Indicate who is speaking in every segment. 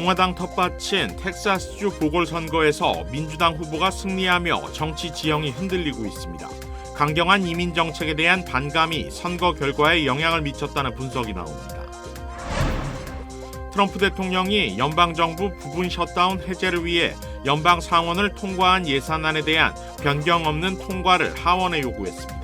Speaker 1: 공화당 텃밭인 텍사스주 보궐선거에서 민주당 후보가 승리하며 정치 지형이 흔들리고 있습니다. 강경한 이민 정책에 대한 반감이 선거 결과에 영향을 미쳤다는 분석이 나옵니다. 트럼프 대통령이 연방정부 부분 셧다운 해제를 위해 연방 상원을 통과한 예산안에 대한 변경 없는 통과를 하원에 요구했습니다.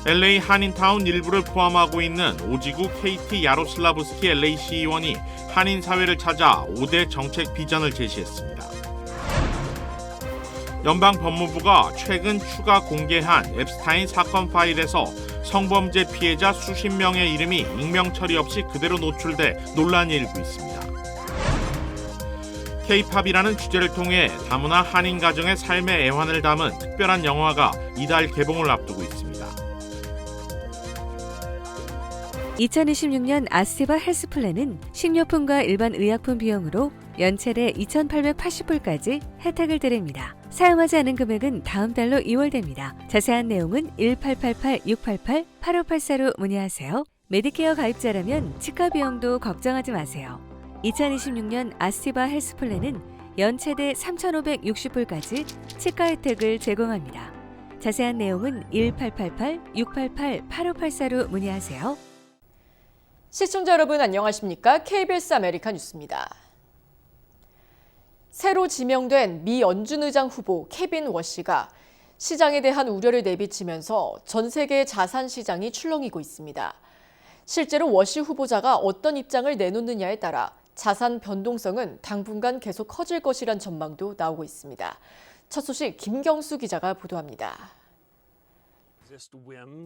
Speaker 1: LA 한인타운 일부를 포함하고 있는 오지구 KT 야로슬라브스키 LA 시의원이 한인 사회를 찾아 5대 정책 비전을 제시했습니다. 연방 법무부가 최근 추가 공개한 앱스타인 사건 파일에서 성범죄 피해자 수십 명의 이름이 익명 처리 없이 그대로 노출돼 논란이 일고 있습니다. K-팝이라는 주제를 통해 다문화 한인 가정의 삶의 애환을 담은 특별한 영화가 이달 개봉을 앞두고 있습니다.
Speaker 2: 2026년 아스테바 헬스플랜은 식료품과 일반 의약품 비용으로 연체대 2,880불까지 혜택을 드립니다. 사용하지 않은 금액은 다음 달로 2월됩니다. 자세한 내용은 1888-688-8584로 문의하세요. 메디케어 가입자라면 치과 비용도 걱정하지 마세요. 2026년 아스티바 헬스플랜은 연체대 3,560불까지 치과 혜택을 제공합니다. 자세한 내용은 1888-688-8584로 문의하세요.
Speaker 3: 시청자 여러분 안녕하십니까? KBS 아메리카 뉴스입니다. 새로 지명된 미 연준 의장 후보 케빈 워시가 시장에 대한 우려를 내비치면서 전 세계 자산 시장이 출렁이고 있습니다. 실제로 워시 후보자가 어떤 입장을 내놓느냐에 따라 자산 변동성은 당분간 계속 커질 것이란 전망도 나오고 있습니다. 첫 소식 김경수 기자가 보도합니다.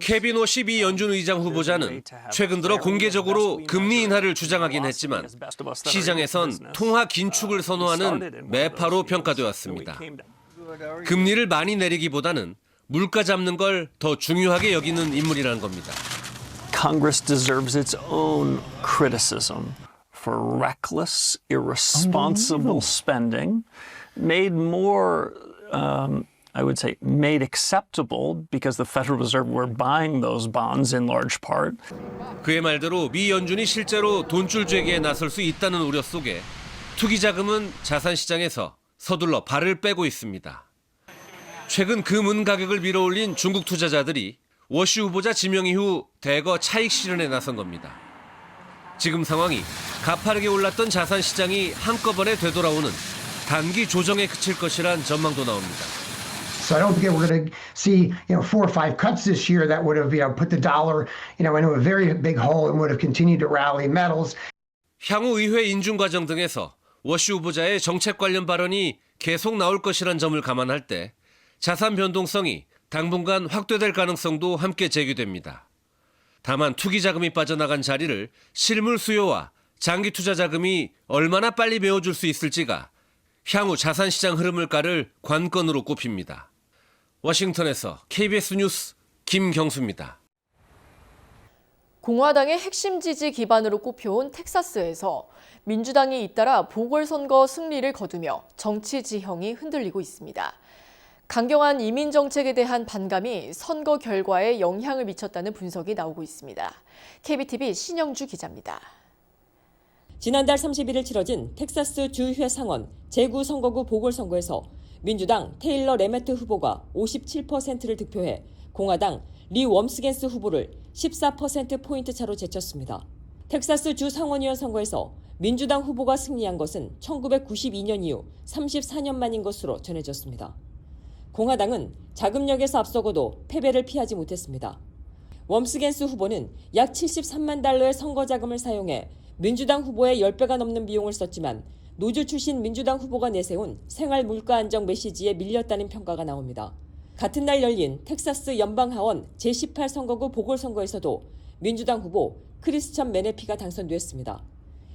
Speaker 4: 케빈 워시 미 연준 의장 후보자는 최근 들어 공개적으로 금리 인하를 주장하긴 했지만 시장에선 통화 긴축을 선호하는 매파로 평가되었습니다. 금리를 많이 내리기보다는 물가 잡는 걸 더 중요하게 여기는 인물이라는 겁니다.
Speaker 5: Congress deserves its own criticism for reckless, irresponsible spending, made more I would say made acceptable because the Federal Reserve were buying those bonds in large part.
Speaker 4: 그의 말대로 미 연준이 실제로 돈줄 재개에 나설 수 있다는 우려 속에 투기 자금은 자산 시장에서 서둘러 발을 빼고 있습니다. 최근 금은 가격을 밀어올린 중국 투자자들이 워시 후보자 지명 이후 대거 차익 실현에 나선 겁니다. 지금 상황이 가파르게 올랐던 자산 시장이 한꺼번에 되돌아오는 단기 조정에 그칠 것이란 전망도 나옵니다.
Speaker 6: So I don't think we're going to see, 4 or 5 cuts this year that would have, put the dollar, into a very big hole and would have continued to rally metals.
Speaker 4: 향후 의회 인준 과정 등에서 워시 후보자의 정책 관련 발언이 계속 나올 것이란 점을 감안할 때 자산 변동성이 당분간 확대될 가능성도 함께 제기됩니다. 다만 투기 자금이 빠져나간 자리를 실물 수요와 장기 투자 자금이 얼마나 빨리 메워줄 수 있을지가 향후 자산 시장 흐름을 깔을 관건으로 꼽힙니다. 워싱턴에서 KBS 뉴스 김경수입니다.
Speaker 3: 공화당의 핵심 지지 기반으로 꼽혀온 텍사스에서 민주당이 잇따라 보궐선거 승리를 거두며 정치 지형이 흔들리고 있습니다. 강경한 이민 정책에 대한 반감이 선거 결과에 영향을 미쳤다는 분석이 나오고 있습니다. KBTV 신영주 기자입니다.
Speaker 7: 지난달 31일 치러진 텍사스 주의회 상원 제9선거구 보궐선거에서 민주당 테일러 레메트 후보가 57%를 득표해 공화당 리 웜스겐스 후보를 14%포인트 차로 제쳤습니다. 텍사스 주 상원의원 선거에서 민주당 후보가 승리한 것은 1992년 이후 34년 만인 것으로 전해졌습니다. 공화당은 자금력에서 앞서고도 패배를 피하지 못했습니다. 웜스겐스 후보는 약 73만 달러의 선거 자금을 사용해 민주당 후보의 10배가 넘는 비용을 썼지만 노조 출신 민주당 후보가 내세운 생활 물가 안정 메시지에 밀렸다는 평가가 나옵니다. 같은 날 열린 텍사스 연방하원 제18선거구 보궐선거에서도 민주당 후보 크리스천 메네피가 당선됐습니다.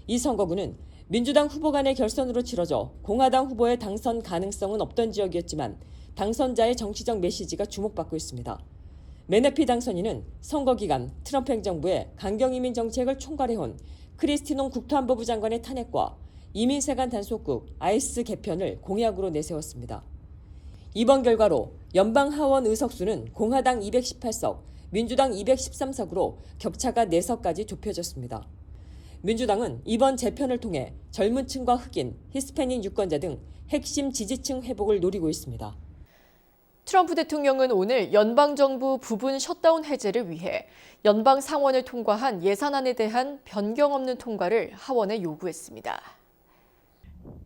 Speaker 7: 이 선거구는 민주당 후보 간의 결선으로 치러져 공화당 후보의 당선 가능성은 없던 지역이었지만 당선자의 정치적 메시지가 주목받고 있습니다. 메네피 당선인은 선거 기간 트럼프 행정부의 강경이민 정책을 총괄해온 크리스티논 국토안보부 장관의 탄핵과 이민세관 단속국 아이스 개편을 공약으로 내세웠습니다. 이번 결과로 연방하원 의석수는 공화당 218석, 민주당 213석으로 격차가 4석까지 좁혀졌습니다. 민주당은 이번 재편을 통해 젊은 층과 흑인, 히스패닉 유권자 등 핵심 지지층 회복을 노리고 있습니다.
Speaker 3: 트럼프 대통령은 오늘 연방정부 부분 셧다운 해제를 위해 연방 상원을 통과한 예산안에 대한 변경 없는 통과를 하원에 요구했습니다.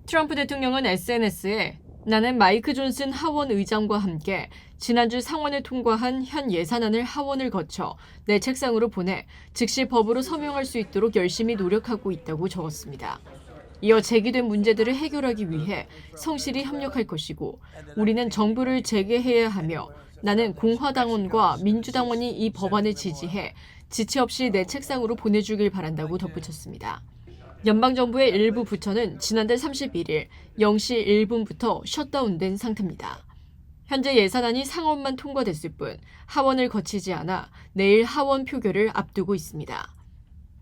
Speaker 3: 트럼프 대통령은 SNS에 나는 마이크 존슨 하원 의장과 함께 지난주 상원을 통과한 현 예산안을 하원을 거쳐 내 책상으로 보내 즉시 법으로 서명할 수 있도록 열심히 노력하고 있다고 적었습니다. 이어 제기된 문제들을 해결하기 위해 성실히 협력할 것이고 우리는 정부를 재개해야 하며 나는 공화당원과 민주당원이 이 법안을 지지해 지체 없이 내 책상으로 보내주길 바란다고 덧붙였습니다. 연방정부의 일부 부처는 지난달 31일 0시 1분부터 셧다운된 상태입니다. 현재 예산안이 상원만 통과됐을 뿐 하원을 거치지 않아 내일 하원 표결을 앞두고 있습니다.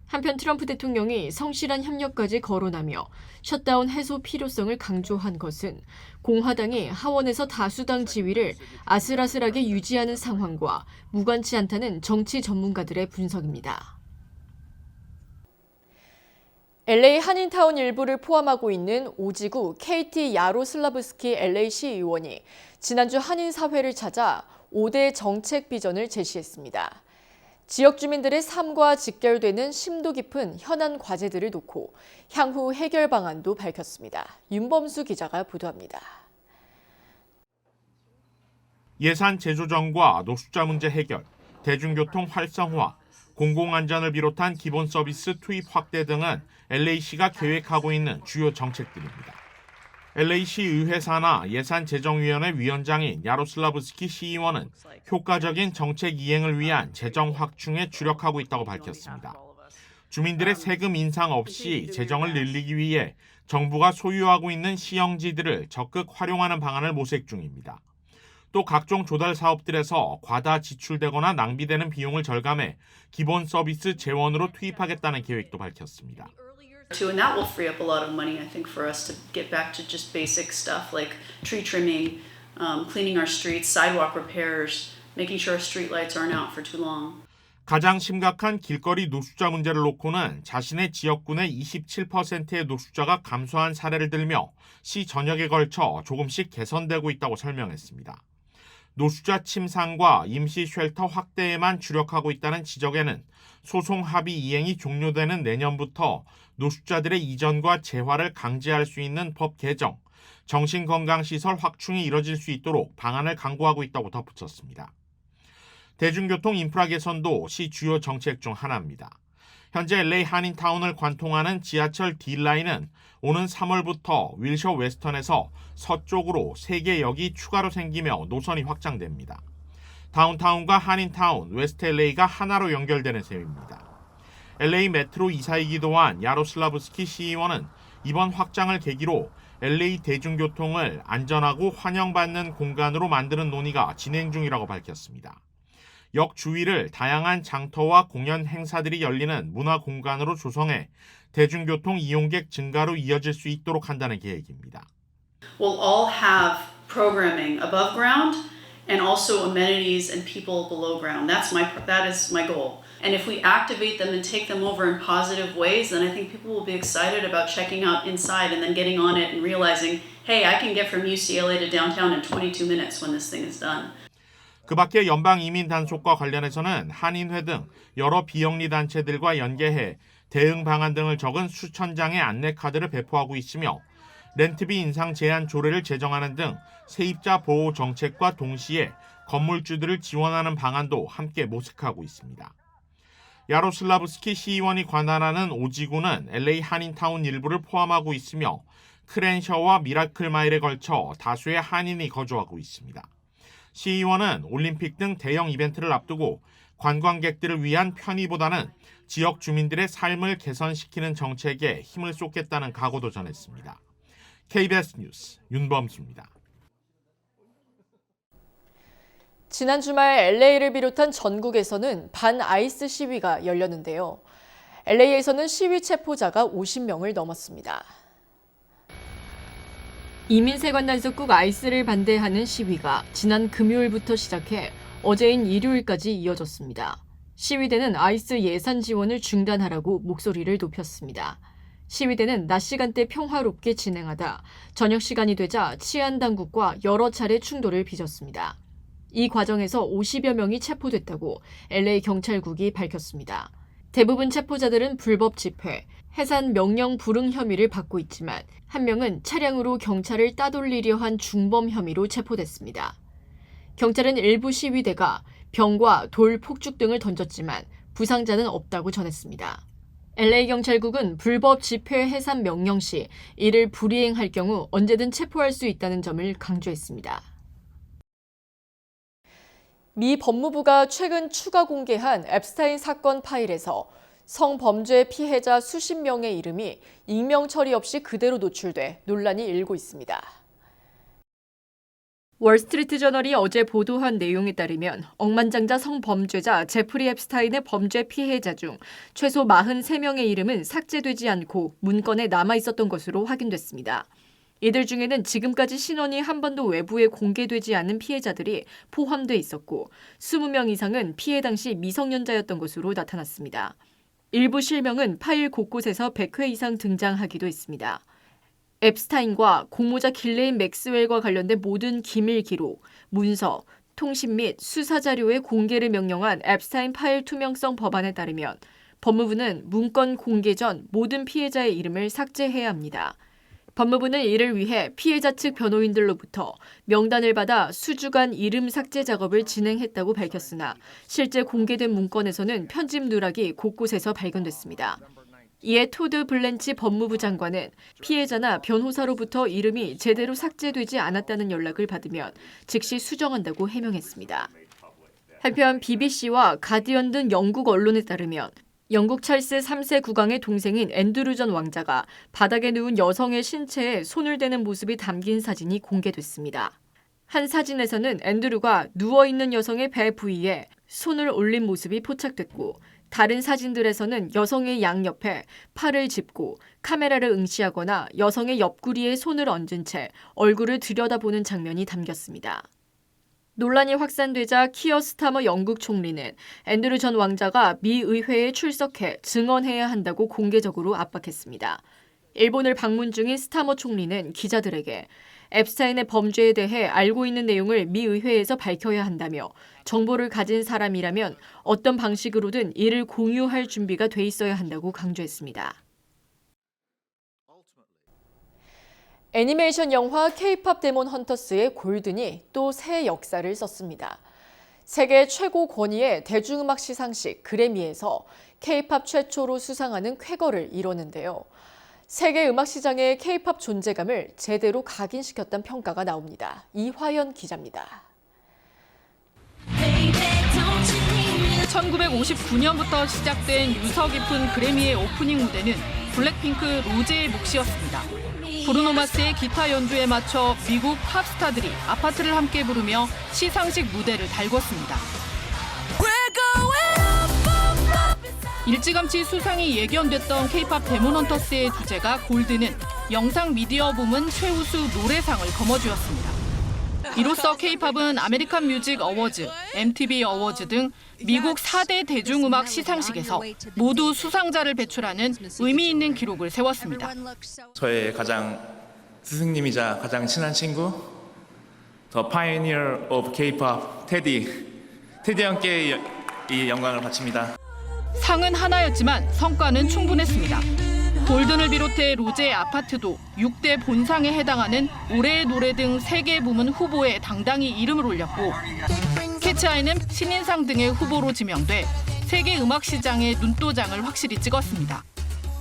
Speaker 3: 한편 트럼프 대통령이 성실한 협력까지 거론하며 셧다운 해소 필요성을 강조한 것은 공화당이 하원에서 다수당 지위를 아슬아슬하게 유지하는 상황과 무관치 않다는 정치 전문가들의 분석입니다. LA 한인타운 일부를 포함하고 있는 오지구 KT 야로슬라브스키 LA시 의원이 지난주 한인사회를 찾아 5대 정책 비전을 제시했습니다. 지역 주민들의 삶과 직결되는 심도 깊은 현안 과제들을 놓고 향후 해결 방안도 밝혔습니다. 윤범수 기자가 보도합니다.
Speaker 1: 예산 재조정과 노숙자 문제 해결, 대중교통 활성화, 공공안전을 비롯한 기본 서비스 투입 확대 등은 LA시가 계획하고 있는 주요 정책들입니다. LA시 의회 산하 예산재정위원회 위원장인 야로슬라브스키 시의원은 효과적인 정책 이행을 위한 재정 확충에 주력하고 있다고 밝혔습니다. 주민들의 세금 인상 없이 재정을 늘리기 위해 정부가 소유하고 있는 시형지들을 적극 활용하는 방안을 모색 중입니다. 또 각종 조달 사업들에서 과다 지출되거나 낭비되는 비용을 절감해 기본 서비스 재원으로 투입하겠다는 계획도 밝혔습니다.
Speaker 8: And that will free up a lot of money, I think, for us to get back to just basic stuff like tree trimming, cleaning our streets, sidewalk repairs, making sure our street lights aren't out for too long.
Speaker 1: 가장 심각한 길거리 노숙자 문제를 놓고는 자신의 지역군의 27%의 노숙자가 감소한 사례를 들며 시 전역에 걸쳐 조금씩 개선되고 있다고 설명했습니다. 노숙자 침상과 임시 쉘터 확대에만 주력하고 있다는 지적에는 소송 합의 이행이 종료되는 내년부터 노숙자들의 이전과 재활을 강제할 수 있는 법 개정, 정신건강시설 확충이 이뤄질 수 있도록 방안을 강구하고 있다고 덧붙였습니다. 대중교통 인프라 개선도 시 주요 정책 중 하나입니다. 현재 LA 한인타운을 관통하는 지하철 D라인은 오는 3월부터 윌셔 웨스턴에서 서쪽으로 3개 역이 추가로 생기며 노선이 확장됩니다. 다운타운과 한인타운, 웨스트 LA가 하나로 연결되는 셈입니다. LA 메트로 이사이기도 한 야로슬라브스키 시의원은 이번 확장을 계기로 LA 대중교통을 안전하고 환영받는 공간으로 만드는 논의가 진행 중이라고 밝혔습니다. 역 주위를 다양한 장터와 공연 행사들이 열리는 문화 공간으로 조성해 대중교통 이용객 증가로 이어질 수 있도록 한다는 계획입니다.
Speaker 8: We'll all have programming above ground and also amenities and people below ground. That is my goal. And if we activate them and take them over in positive ways, then I think people will be excited about checking out inside and then getting on it and realizing, hey, I can get from UCLA to downtown in 22 minutes when this thing is done.
Speaker 1: 그 밖에 연방 이민 단속과 관련해서는 한인회 등 여러 비영리 단체들과 연계해 대응 방안 등을 적은 수천 장의 안내 카드를 배포하고 있으며 렌트비 인상 제한 조례를 제정하는 등 세입자 보호 정책과 동시에 건물주들을 지원하는 방안도 함께 모색하고 있습니다. 야로슬라브스키 시의원이 관할하는 오지구는 LA 한인타운 일부를 포함하고 있으며 크랜셔와 미라클 마일에 걸쳐 다수의 한인이 거주하고 있습니다. 시의원은 올림픽 등 대형 이벤트를 앞두고 관광객들을 위한 편의보다는 지역 주민들의 삶을 개선시키는 정책에 힘을 쏟겠다는 각오도 전했습니다. KBS 뉴스 윤범수입니다.
Speaker 3: 지난 주말 LA를 비롯한 전국에서는 반아이스 시위가 열렸는데요. LA에서는 시위 체포자가 50명을 넘었습니다. 이민세관 단속국 아이스를 반대하는 시위가 지난 금요일부터 시작해 어제인 일요일까지 이어졌습니다. 시위대는 아이스 예산 지원을 중단하라고 목소리를 높였습니다. 시위대는 낮 시간대 평화롭게 진행하다 저녁 시간이 되자 치안 당국과 여러 차례 충돌을 빚었습니다. 이 과정에서 50여 명이 체포됐다고 LA 경찰국이 밝혔습니다. 대부분 체포자들은 불법 집회, 해산 명령 불응 혐의를 받고 있지만 한 명은 차량으로 경찰을 따돌리려 한 중범 혐의로 체포됐습니다. 경찰은 일부 시위대가 병과 돌, 폭죽 등을 던졌지만 부상자는 없다고 전했습니다. LA 경찰국은 불법 집회 해산 명령 시 이를 불이행할 경우 언제든 체포할 수 있다는 점을 강조했습니다. 미 법무부가 최근 추가 공개한 앱스타인 사건 파일에서 성범죄 피해자 수십 명의 이름이 익명 처리 없이 그대로 노출돼 논란이 일고 있습니다. 월스트리트 저널이 어제 보도한 내용에 따르면 억만장자 성범죄자 제프리 앱스타인의 범죄 피해자 중 최소 43명의 이름은 삭제되지 않고 문건에 남아 있었던 것으로 확인됐습니다. 이들 중에는 지금까지 신원이 한 번도 외부에 공개되지 않은 피해자들이 포함돼 있었고 20명 이상은 피해 당시 미성년자였던 것으로 나타났습니다. 일부 실명은 파일 곳곳에서 100회 이상 등장하기도 했습니다. 앱스타인과 공모자 길레인 맥스웰과 관련된 모든 기밀 기록, 문서, 통신 및 수사 자료의 공개를 명령한 앱스타인 파일 투명성 법안에 따르면 법무부는 문건 공개 전 모든 피해자의 이름을 삭제해야 합니다. 법무부는 이를 위해 피해자 측 변호인들로부터 명단을 받아 수주간 이름 삭제 작업을 진행했다고 밝혔으나 실제 공개된 문건에서는 편집 누락이 곳곳에서 발견됐습니다. 이에 토드 블렌치 법무부 장관은 피해자나 변호사로부터 이름이 제대로 삭제되지 않았다는 연락을 받으면 즉시 수정한다고 해명했습니다. 한편 BBC와 가디언 등 영국 언론에 따르면 영국 찰스 3세 국왕의 동생인 앤드루 전 왕자가 바닥에 누운 여성의 신체에 손을 대는 모습이 담긴 사진이 공개됐습니다. 한 사진에서는 앤드루가 누워있는 여성의 배 부위에 손을 올린 모습이 포착됐고 다른 사진들에서는 여성의 양옆에 팔을 짚고 카메라를 응시하거나 여성의 옆구리에 손을 얹은 채 얼굴을 들여다보는 장면이 담겼습니다. 논란이 확산되자 키어 스타머 영국 총리는 앤드루 전 왕자가 미 의회에 출석해 증언해야 한다고 공개적으로 압박했습니다. 일본을 방문 중인 스타머 총리는 기자들에게 앱스타인의 범죄에 대해 알고 있는 내용을 미 의회에서 밝혀야 한다며 정보를 가진 사람이라면 어떤 방식으로든 이를 공유할 준비가 돼 있어야 한다고 강조했습니다. 애니메이션 영화 K-팝 데몬 헌터스의 골든이 또 새 역사를 썼습니다. 세계 최고 권위의 대중음악 시상식 그래미에서 K-팝 최초로 수상하는 쾌거를 이뤘는데요. 세계 음악 시장의 K-팝 존재감을 제대로 각인시켰다는 평가가 나옵니다. 이화연 기자입니다.
Speaker 9: 1959년부터 시작된 유서 깊은 그래미의 오프닝 무대는 블랙핑크 로제의 몫이었습니다. 브루노 마스의 기타 연주에 맞춰 미국 팝스타들이 아파트를 함께 부르며 시상식 무대를 달궜습니다. 일찌감치 수상이 예견됐던 K-팝 데몬 헌터스의 주제가 골드는 영상 미디어 부문 최우수 노래상을 거머쥐었습니다. 이로써 K-팝은 아메리칸 뮤직 어워즈, MTV 어워즈 등 미국 4대 대중음악 시상식에서 모두 수상자를 배출하는 의미 있는 기록을 세웠습니다.
Speaker 10: 저의 가장 스승님이자 가장 친한 친구, The Pioneer of K-pop, 테디 형께 이 영광을 바칩니다.
Speaker 9: 상은 하나였지만 성과는 충분했습니다. 골든을 비롯해 로제의 아파트도 6대 본상에 해당하는 올해의 노래 등 3개 부문 후보에 당당히 이름을 올렸고 캐치아이는 신인상 등의 후보로 지명돼 세계 음악 시장의 눈도장을 확실히 찍었습니다.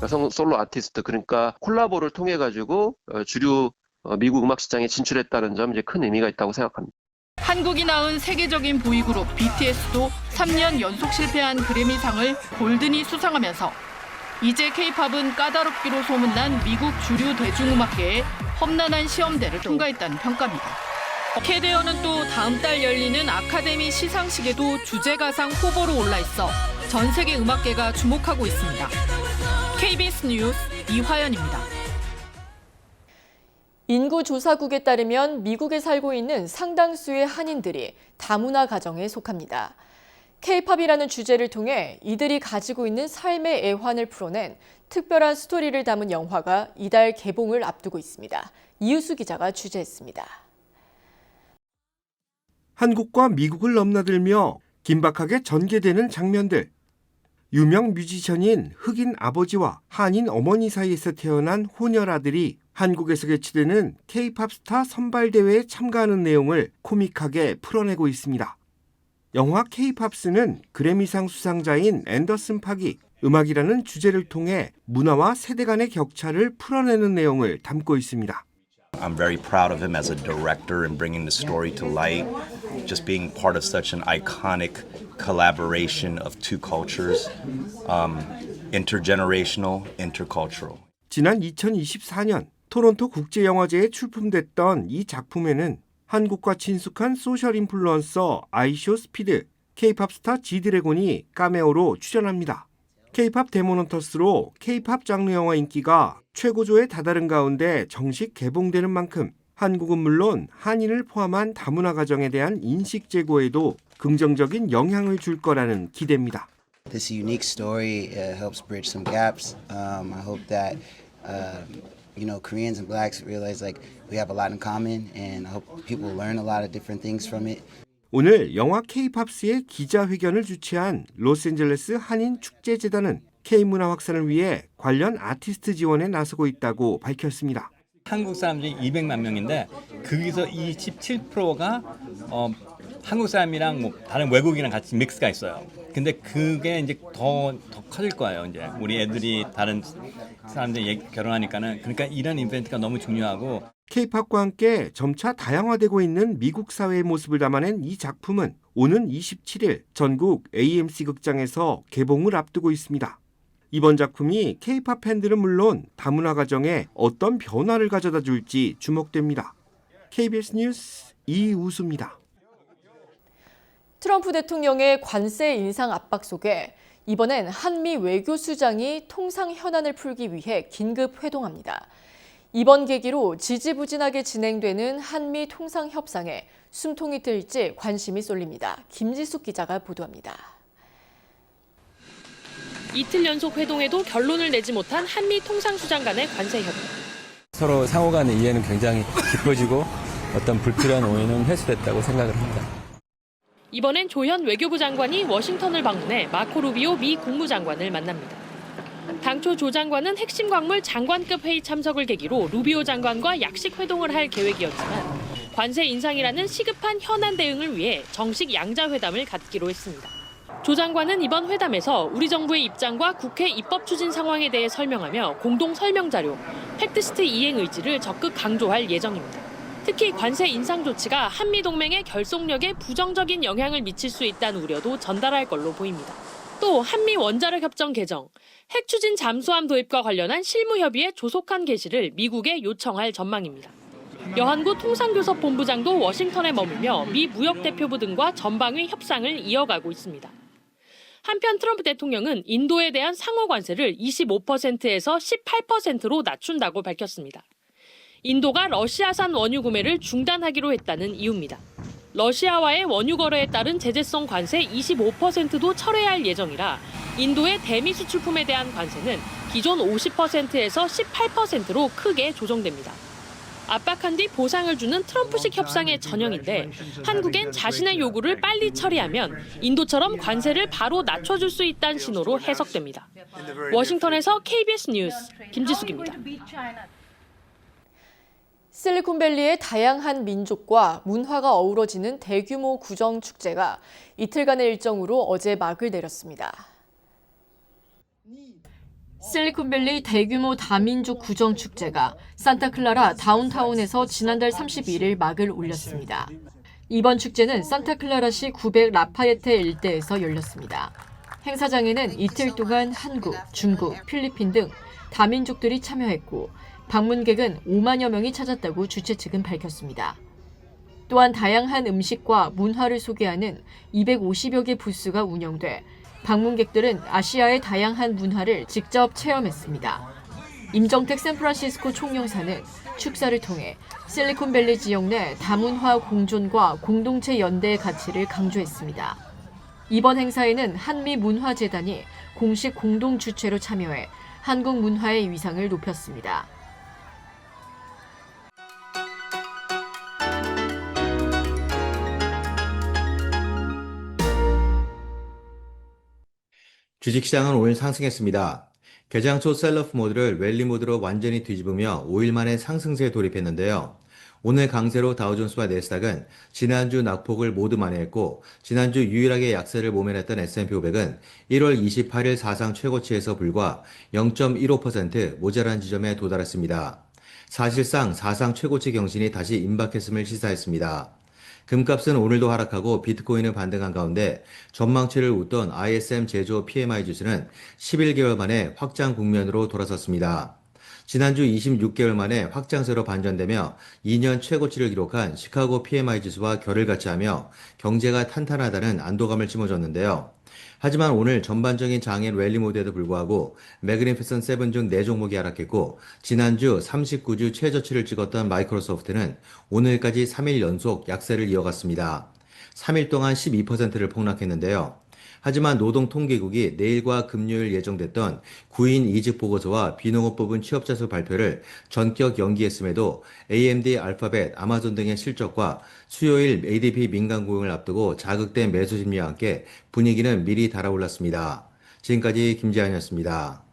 Speaker 11: 여성 솔로 아티스트 그러니까 콜라보를 통해 가지고 주류 미국 음악 시장에 진출했다는 점 이제 큰 의미가 있다고 생각합니다.
Speaker 9: 한국이 낳은 세계적인 보이그룹 BTS도 3년 연속 실패한 그래미상을 골든이 수상하면서 이제 K-팝은 까다롭기로 소문난 미국 주류 대중음악계의 험난한 시험대를 통과했다는 평가입니다. 캐데어는 또 다음 달 열리는 아카데미 시상식에도 주제가상 후보로 올라 있어 전 세계 음악계가 주목하고 있습니다. KBS 뉴스 이화연입니다.
Speaker 3: 인구조사국에 따르면 미국에 살고 있는 상당수의 한인들이 다문화 가정에 속합니다. K-팝이라는 주제를 통해 이들이 가지고 있는 삶의 애환을 풀어낸 특별한 스토리를 담은 영화가 이달 개봉을 앞두고 있습니다. 이유수 기자가 취재했습니다.
Speaker 12: 한국과 미국을 넘나들며 긴박하게 전개되는 장면들. 유명 뮤지션인 흑인 아버지와 한인 어머니 사이에서 태어난 혼혈 아들이 한국에서 개최되는 K-팝 스타 선발대회에 참가하는 내용을 코믹하게 풀어내고 있습니다. 영화 K-팝스는 그래미상 수상자인 앤더슨 팍이 음악이라는 주제를 통해 문화와 세대 간의 격차를 풀어내는 내용을 담고 있습니다.
Speaker 13: I'm very proud of him as a director and bringing the story to light, just being part of such an iconic collaboration of two cultures, intergenerational, intercultural.
Speaker 12: 지난 2024년 토론토 국제영화제에 출품됐던 이 작품에는 한국과 친숙한 소셜 인플루언서 아이쇼 스피드, K-팝 스타 지드래곤이 카메오로 출연합니다. K-팝 데모넌터스로 K-팝 장르 영화 인기가 최고조에 다다른 가운데 정식 개봉되는 만큼 한국은 물론 한인을 포함한 다문화 가정에 대한 인식 제고에도 긍정적인 영향을 줄 거라는 기대입니다.
Speaker 14: This unique story helps bridge some gaps. I hope that Koreans and blacks realize like we have a lot in common, and I hope people learn a lot of different things from it.
Speaker 12: 오늘 영화 K-팝스의 기자회견을 주최한 로스앤젤레스 한인축제재단은 K-문화 확산을 위해 관련 아티스트 지원에 나서고 있다고 밝혔습니다.
Speaker 15: 한국 사람들이 200만 명인데 거기서 27%가 한국 사람이랑 뭐 다른 외국인이랑 같이 믹스가 있어요. 근데 그게 이제 더 커질 거예요. 이제 우리 애들이 다른 사람들이 결혼하니까는. 그러니까 이런 이벤트가 너무 중요하고.
Speaker 12: K-팝과 함께 점차 다양화되고 있는 미국 사회의 모습을 담아낸 이 작품은 오는 27일 전국 AMC 극장에서 개봉을 앞두고 있습니다. 이번 작품이 K-팝 팬들은 물론 다문화 가정에 어떤 변화를 가져다 줄지 주목됩니다. KBS 뉴스 이우수입니다.
Speaker 3: 트럼프 대통령의 관세 인상 압박 속에 이번엔 한미 외교수장이 통상 현안을 풀기 위해 긴급 회동합니다. 이번 계기로 지지부진하게 진행되는 한미 통상 협상에 숨통이 트일지 관심이 쏠립니다. 김지숙 기자가 보도합니다.
Speaker 16: 이틀 연속 회동에도 결론을 내지 못한 한미 통상수장 간의 관세 협의.
Speaker 17: 서로 상호 간의 이해는 굉장히 깊어지고 어떤 불필요한 오해는 해소됐다고 생각을 합니다.
Speaker 16: 이번엔 조현 외교부 장관이 워싱턴을 방문해 마코 루비오 미 국무장관을 만납니다. 당초 조 장관은 핵심 광물 장관급 회의 참석을 계기로 루비오 장관과 약식 회동을 할 계획이었지만 관세 인상이라는 시급한 현안 대응을 위해 정식 양자회담을 갖기로 했습니다. 조 장관은 이번 회담에서 우리 정부의 입장과 국회 입법 추진 상황에 대해 설명하며 공동 설명 자료, 팩트시트 이행 의지를 적극 강조할 예정입니다. 특히 관세 인상 조치가 한미 동맹의 결속력에 부정적인 영향을 미칠 수 있다는 우려도 전달할 걸로 보입니다. 또 한미 원자력 협정 개정, 핵 추진 잠수함 도입과 관련한 실무 협의의 조속한 개시를 미국에 요청할 전망입니다. 여한구 통상교섭 본부장도 워싱턴에 머물며 미 무역대표부 등과 전방위 협상을 이어가고 있습니다. 한편 트럼프 대통령은 인도에 대한 상호 관세를 25%에서 18%로 낮춘다고 밝혔습니다. 인도가 러시아산 원유 구매를 중단하기로 했다는 이유입니다. 러시아와의 원유 거래에 따른 제재성 관세 25%도 철회할 예정이라 인도의 대미 수출품에 대한 관세는 기존 50%에서 18%로 크게 조정됩니다. 압박한 뒤 보상을 주는 트럼프식 협상의 전형인데 한국엔 자신의 요구를 빨리 처리하면 인도처럼 관세를 바로 낮춰줄 수 있다는 신호로 해석됩니다. 워싱턴에서 KBS 뉴스 김지숙입니다.
Speaker 3: 실리콘밸리의 다양한 민족과 문화가 어우러지는 대규모 구정축제가 이틀간의 일정으로 어제 막을 내렸습니다. 실리콘밸리 대규모 다민족 구정축제가 산타클라라 다운타운에서 지난달 31일 막을 올렸습니다. 이번 축제는 산타클라라시 900 라파예테 일대에서 열렸습니다. 행사장에는 이틀 동안 한국, 중국, 필리핀 등 다민족들이 참여했고 방문객은 5만여 명이 찾았다고 주최 측은 밝혔습니다. 또한 다양한 음식과 문화를 소개하는 250여 개 부스가 운영돼 방문객들은 아시아의 다양한 문화를 직접 체험했습니다. 임정택 샌프란시스코 총영사는 축사를 통해 실리콘밸리 지역 내 다문화 공존과 공동체 연대의 가치를 강조했습니다. 이번 행사에는 한미문화재단이 공식 공동 주최로 참여해 한국 문화의 위상을 높였습니다.
Speaker 18: 주식시장은 오늘 상승했습니다. 개장 초 셀러프 모드를 랠리 모드로 완전히 뒤집으며 5일 만에 상승세에 돌입했는데요. 오늘 강세로 다우존스와 내스닥은 지난주 낙폭을 모두 만회했고 지난주 유일하게 약세를 모면했던 S&P 500은 1월 28일 사상 최고치에서 불과 0.15% 모자란 지점에 도달했습니다. 사실상 사상 최고치 경신이 다시 임박했음을 시사했습니다. 금값은 오늘도 하락하고 비트코인은 반등한 가운데 전망치를 웃던 ISM 제조 PMI 지수는 11개월 만에 확장 국면으로 돌아섰습니다. 지난주 26개월 만에 확장세로 반전되며 2년 최고치를 기록한 시카고 PMI 지수와 결을 같이 하며 경제가 탄탄하다는 안도감을 심어줬는데요. 하지만 오늘 전반적인 장엔 랠리 모드에도 불구하고 매그니피선 7 중 4종목이 하락했고 지난주 39주 최저치를 찍었던 마이크로소프트는 오늘까지 3일 연속 약세를 이어갔습니다. 3일 동안 12%를 폭락했는데요. 하지만 노동통계국이 내일과 금요일 예정됐던 구인 이직 보고서와 비농업 부분 취업자 수 발표를 전격 연기했음에도 AMD, 알파벳, 아마존 등의 실적과 수요일 ADP 민간 고용을 앞두고 자극된 매수 심리와 함께 분위기는 미리 달아올랐습니다. 지금까지 김재환이었습니다.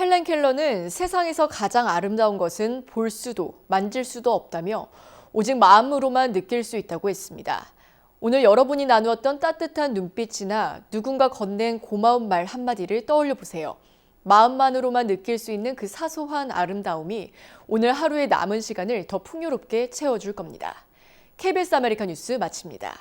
Speaker 3: 헬렌 켈러는 세상에서 가장 아름다운 것은 볼 수도 만질 수도 없다며 오직 마음으로만 느낄 수 있다고 했습니다. 오늘 여러분이 나누었던 따뜻한 눈빛이나 누군가 건넨 고마운 말 한마디를 떠올려 보세요. 마음만으로만 느낄 수 있는 그 사소한 아름다움이 오늘 하루의 남은 시간을 더 풍요롭게 채워줄 겁니다. KBS 아메리카 뉴스 마칩니다.